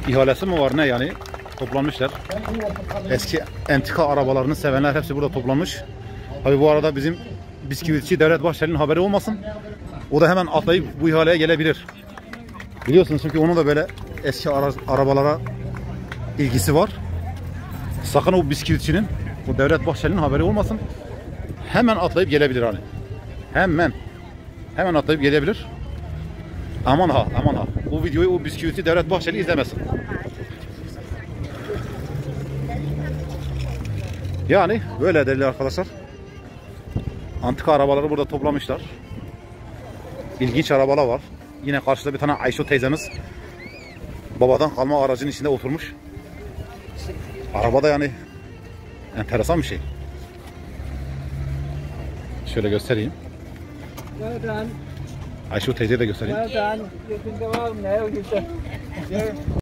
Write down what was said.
ihalesi mi var ne yani? Toplanmışlar. Eski entika arabalarını sevenler hepsi burada toplanmış. Tabi bu arada bizim bisküvitçi Devlet Bahçeli'nin haberi olmasın. O da hemen atlayıp bu ihaleye gelebilir. Biliyorsunuz çünkü onun da böyle eski arabalara ilgisi var. Sakın o bisküvitçinin, o Devlet Bahçeli'nin haberi olmasın. Hemen atlayıp gelebilir hani. Hemen atlayıp gelebilir. Aman ha, aman ha. Bu videoyu o bisküvitçi Devlet Bahçeli izlemesin. Yani böyle değerli arkadaşlar. Antika arabaları burada toplamışlar. İlginç arabalar var. Yine karşıda bir tane Ayşe teyzemiz babadan kalma aracın içinde oturmuş. Arabada yani enteresan bir şey. Şöyle göstereyim. Ayşe teyzeyi de göstereyim.